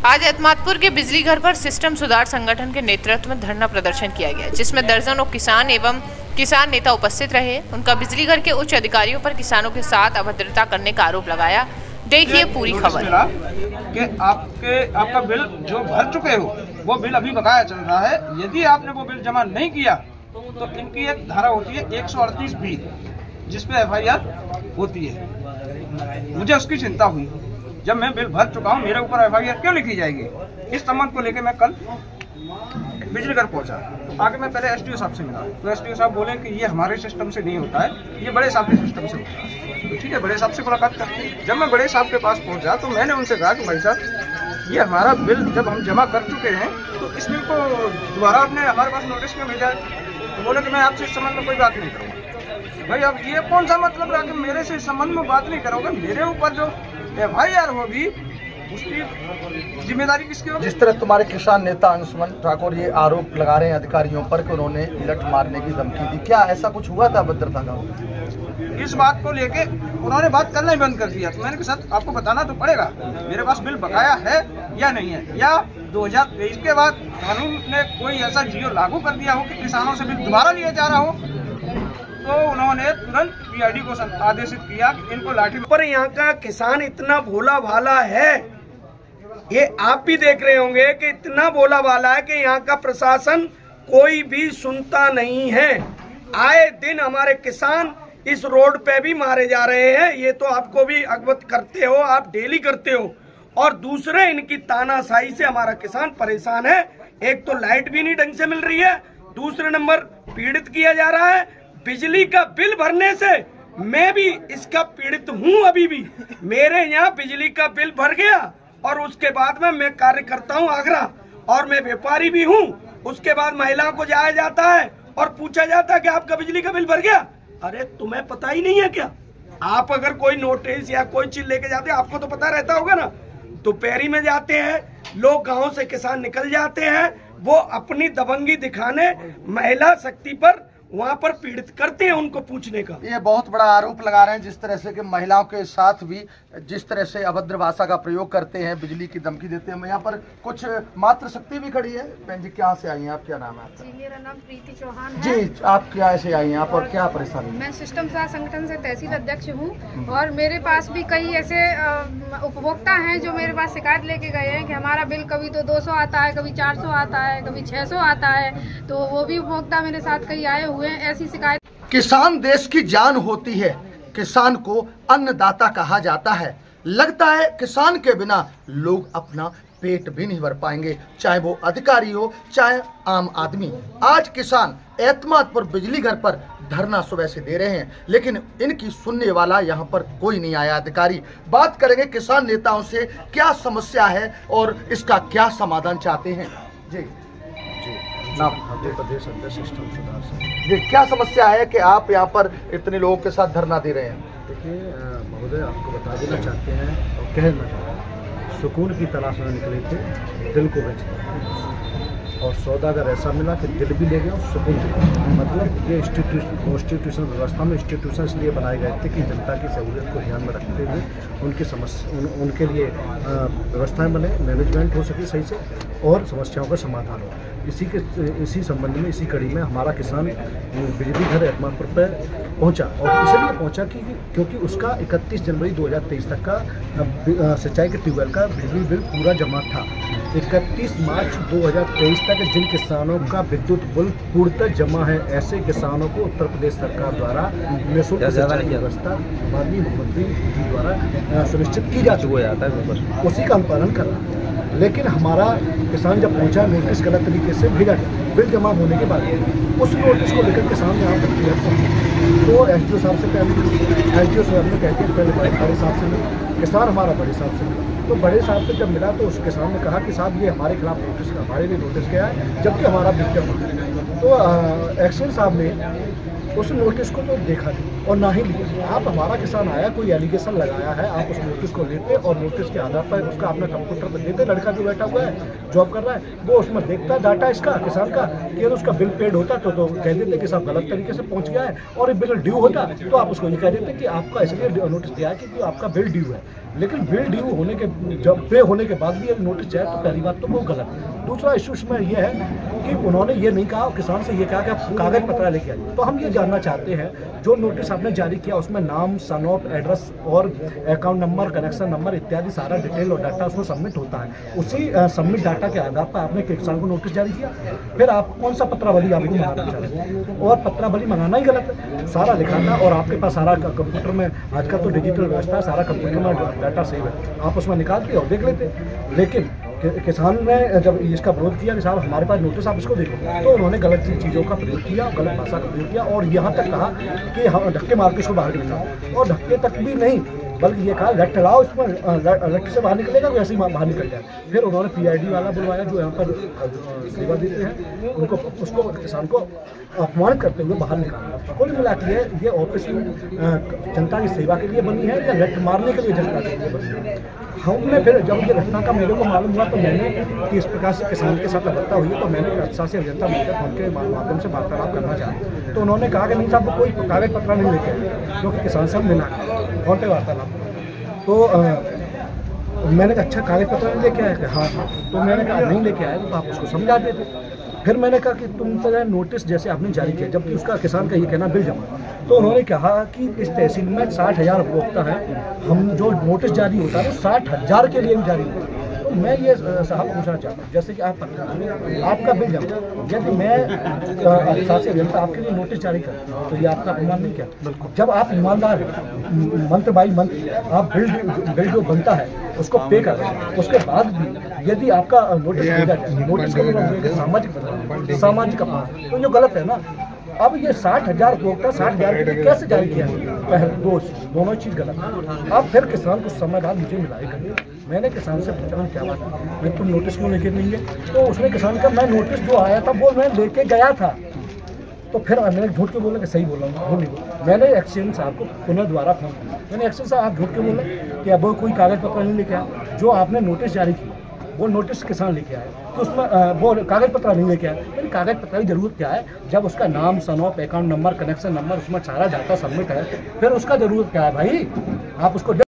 आज एतमादपुर के बिजली घर पर सिस्टम सुधार संगठन के नेतृत्व में धरना प्रदर्शन किया गया, जिसमें दर्जनों किसान एवं किसान नेता उपस्थित रहे। उनका बिजली घर के उच्च अधिकारियों पर किसानों के साथ अभद्रता करने का आरोप लगाया। देखिए पूरी खबर। कि आपका बिल जो भर चुके हो वो बिल अभी बकाया चल रहा है। यदि आपने वो बिल जमा नहीं किया तो इनकी एक धारा होती है 138B, जिसपे FIR होती है। मुझे उसकी चिंता हुई जब मैं बिल भर चुका हूँ, मेरे ऊपर FIR क्यों लिखी जाएगी। इस संबंध को लेकर मैं कल बिजली घर पहुंचा। आगे मैं पहले SDO साहब से मिला तो SDO साहब बोले कि ये हमारे सिस्टम से नहीं होता है, ये बड़े साहब के सिस्टम से होता है। तो ठीक है, बड़े साहब से मुलाकात करते हैं। जब मैं बड़े साहब के पास पहुंचा तो मैंने उनसे कहा कि भाई साहब, ये हमारा बिल जब हम जमा कर चुके हैं तो इस बिल को दोबारा आपने हमारे पास नोटिस क्यों भेजा है। तो बोले कि मैं आपसे इस संबंध में कोई बात नहीं करूँगा। भाई अब ये कौन सा मतलब रहा कि मेरे से इस संबंध में बात नहीं करोगे। मेरे ऊपर जो FIR होगी उसकी जिम्मेदारी किसकी होगी। जिस तरह तुम्हारे किसान नेता अंशुमन ठाकुर ये आरोप लगा रहे हैं अधिकारियों पर कि उन्होंने इलट मारने की धमकी दी, क्या ऐसा कुछ हुआ था अभद्रता का? इस बात को लेके उन्होंने बात करना ही बंद कर दिया। तो मैंने कहा सर आपको बताना तो पड़ेगा मेरे पास बिल बकाया है या नहीं है, या 2023 के बाद कानून ने कोई ऐसा जियो लागू कर दिया हो कि किसानों से बिल दोबारा लिया जा रहा हो। तो उन्होंने तुरंत PID को आदेशित किया कि इनको लाठी। पर यहाँ का किसान इतना भोला भाला है, ये आप भी देख रहे होंगे कि इतना भोला भाला है कि यहाँ का प्रशासन कोई भी सुनता नहीं है। आए दिन हमारे किसान इस रोड पे भी मारे जा रहे हैं, ये तो आपको भी अवगत करते हो, आप डेली करते हो। और दूसरे इनकी तानाशाही से हमारा किसान परेशान है। एक तो लाइट भी नहीं ढंग से मिल रही है, दूसरे नंबर पीड़ित किया जा रहा है। बिजली का बिल भरने से मैं भी इसका पीड़ित हूँ। अभी भी मेरे यहाँ बिजली का बिल भर गया और उसके बाद में मैं कार्य करता हूँ आगरा, और मैं व्यापारी भी हूँ। उसके बाद महिलाओं को जाया जाता है और पूछा जाता है कि आपका बिजली का बिल भर गया। अरे तुम्हें पता ही नहीं है क्या? आप अगर कोई नोटिस या कोई चीज लेके जाते हैं आपको तो पता रहता होगा ना। दोपहरी में जाते हैं लोग, गाँव से किसान निकल जाते हैं, वो अपनी दबंगी दिखाने महिला शक्ति पर वहाँ पर पीड़ित करते हैं उनको पूछने का। ये बहुत बड़ा आरोप लगा रहे हैं जिस तरह से कि महिलाओं के साथ भी जिस तरह से अभद्र भाषा का प्रयोग करते हैं, बिजली की धमकी देते हैं। यहाँ पर कुछ मातृ शक्ति भी खड़ी है। बहन जी कहाँ से आई हैं आप, क्या नाम है आपका? जी मेरा नाम प्रीति चौहान है। जी आप क्या ऐसे आई हैं आप और क्या परेशानी? मैं सिस्टम सुधार संगठन से तहसील अध्यक्ष हूँ और मेरे पास भी कई ऐसे उपभोक्ता हैं जो मेरे पास शिकायत लेके गए हैं कि हमारा बिल कभी तो 200 आता है, कभी 400 आता है, कभी 600 आता है। तो वो भी उपभोक्ता मेरे साथ कई आए हुए हैं ऐसी शिकायत। किसान देश की जान होती है, किसान को अन्नदाता कहा जाता है। लगता है किसान के बिना लोग अपना पेट भी नहीं भर पाएंगे, चाहे वो अधिकारी हो चाहे आम आदमी। आज किसान एतमादपुर बिजली घर पर धरना सुबह से दे रहे हैं, लेकिन इनकी सुनने वाला यहाँ पर कोई नहीं आया अधिकारी। बात करेंगे किसान नेताओं से, क्या समस्या है और इसका क्या समाधान चाहते हैं। जी मध्य प्रदेश अध्यक्ष सिस्टम सुधार से। जी क्या समस्या है कि आप यहाँ पर इतने लोगों के साथ धरना दे रहे हैं? देखिए महोदय, आपको बता देना चाहते हैं और कहना चाहते हैं, सुकून की तलाश में निकले थे, दिल को बेच दिया और सौदागर ऐसा मिला कि दिल भी ले गया और सुकून भी ले गया। मतलब ये कॉन्स्टिट्यूशन व्यवस्था में इंस्टीट्यूशन इसलिए बनाए गए थे कि जनता की सहूलियत को ध्यान में रखते हुए उनकी समस्या उनके लिए व्यवस्थाएं बने, मैनेजमेंट हो सके सही से और समस्याओं का समाधान हो। इसी संबंध में इसी कड़ी में हमारा किसान बिजली घर एतमादपुर पर पहुंचा, और इसलिए पहुंचा कि क्योंकि उसका 31 जनवरी 2023 तक का सिंचाई के ट्यूबवेल का बिजली बिल पूरा जमा था। 31 मार्च 2023 तक जिन किसानों का विद्युत बिल पूर्णतः जमा है, ऐसे किसानों को उत्तर प्रदेश सरकार द्वारा निःशुल्क सिंचाई व्यवस्था माननीय मुख्यमंत्री जी द्वारा सुनिश्चित की जा चुकी है, उसी का हम पालन कर रहा है। लेकिन हमारा किसान जब पहुंचा, नोटिस गलत तरीके से भेजा गया बिल जमा होने के बाद, उस नोटिस को लेकर किसान यहाँ पर क्लियर पहुंचे तो SDO साहब से पहले SDO साहब ने कहते हैं पहले बड़े साहब से मिला, किसान हमारा बड़े साहब से मिला। तो बड़े साहब से जब मिला तो उस किसान ने कहा कि साहब ये हमारे खिलाफ हमारे लिए नोटिस गया है, जबकि हमारा बिल जमा। तो एक्शन साहब ने उस नोटिस को तो देखा नहीं और ना ही लिया। आप हमारा किसान आया, कोई एलिगेशन लगाया है, आप उस नोटिस को लेते और नोटिस के आधार पर उसका अपना कंप्यूटर पर देते, लड़का जो बैठा हुआ है जॉब कर रहा है वो उसमें देखता डाटा इसका किसान का कि अगर उसका बिल पेड होता तो कह देते कि साहब गलत तरीके से पहुंच गया है, और ये बिल ड्यू होता तो आप उसको ये कह देते कि आपका इसलिए नोटिस दिया है कि आपका बिल ड्यू है। लेकिन बिल ड्यू होने के जब पे होने के बाद भी अगर नोटिस जाए तो पहली बात तो वो गलत है। दूसरा इशू इसमें ये है कि उन्होंने ये नहीं कहा, किसान से ये कहा कि आप कागज पत्र लेके आइए। तो हम ये जानना चाहते हैं जो नोटिस आपने जारी किया उसमें नाम, सन ऑफ, एड्रेस और अकाउंट नंबर, कनेक्शन नंबर इत्यादि सारा डिटेल और डाटा उसमें सबमिट होता है। उसी सबमिट डाटा के आधार पर आपने किसान को नोटिस जारी किया। फिर आप कौन सा पत्रावली आपको मंगाना चाहते हैं, और पत्रावली मंगाना ही गलत है। सारा लिखा था और आपके पास सारा कंप्यूटर में, आजकल तो डिजिटल व्यवस्था है, सारा कंप्यूटर में डाटा सेव है, आप उसमें निकालते और देख लेते। लेकिन किसान ने जब इसका विरोध किया कि साहब हमारे पास नोटिस आप इसको देखो, तो उन्होंने गलत चीज़ों का प्रयोग किया, गलत भाषा का प्रयोग किया और यहाँ तक कहा कि हम धक्के मार के इसको बाहर निकालो, और धक्के तक भी नहीं बल्कि ये कहा लट लाओ इसमें, लट से बाहर निकलेगा वैसे ही बाहर निकल जाए। फिर उन्होंने PID वाला बुलवाया जो यहाँ पर सेवा देते हैं उनको, उसको किसान को अपमानित करते हुए बाहर निकाला। कुल मिला के ये ऑफिस जनता की सेवा के लिए बनी है या लट मारने के लिए जनता के लिए बनी है। हमने फिर जब ये घटना का मेरे को मालूम हुआ तो मैंने कि इस प्रकार से किसान के साथ हत्या हुई है तो मैंने प्रशासन अभियंता मिलकर उनके माध्यम से वार्तालाप करना चाहा। तो उन्होंने कहा कि नहीं साहब कोई कागज पत्र नहीं लेके आए, क्योंकि किसान सब मिला फोन पे वार्तालाप। तो मैंने कहा अच्छा कागज पत्र नहीं लेके आए, हाँ। तो मैंने कहा नहीं लेके आए तो आप उसको समझा देते। फिर मैंने कहा कि तुम तो नोटिस जैसे आपने जारी किया, जबकि उसका किसान का ये कहना बिल जमा। तो उन्होंने कहा कि इस तहसील में 60,000 उपभोक्ता है, हम जो नोटिस जारी होता है 60,000 के लिए जारी होता है। तो मैं ये साहब पूछना चाहता हूँ, जैसे कि आपका बिल जमा, यदि मैं शासी अभियंता आपके लिए नोटिस जारी करता हूँ तो ये आपका अपमान नहीं क्या? जब आप ईमानदार मंत्र बाई मंत्र आप बिल जो बनता है उसको पे कर रहे हैं, उसके बाद भी यदि आपका नोटिस भेजा जाए, नोटिस का सामाजिक अपमान, तो ये गलत है ना। अब ये 60,000 उपभोक्ता 60,000 के लिए कैसे जारी किया? दोनों चीज़ गलत है। अब फिर किसान कुछ समय बाद मुझे मिलाएगा, मैंने किसान से पूछा क्या बात है, मैं तुम नोटिस क्यों लेके नहीं है? तो उसने किसान का मैं नोटिस जो आया था वो मैं लेके गया था। तो फिर मैंने झूठ क्यों बोला कि सही बोला हूँ, वो नहीं बोला। मैंने एक्सचेंज साहब को पुनः दोबारा फोन किया, मैंने एक्सचेंज साहब आप झूठ क्यों बोले कि अब कोई कागज पत्र नहीं लेके आया, जो आपने नोटिस जारी किया वो नोटिस किसान लेके आए, तो उसमें वो कागज पत्र नहीं लेके आए। लेकिन कागज पत्र की जरूरत क्या है, जब उसका नाम, son of, account number, connection number, उसमें सारा डाटा सबमिट है, फिर उसका जरूरत क्या है भाई? आप उसको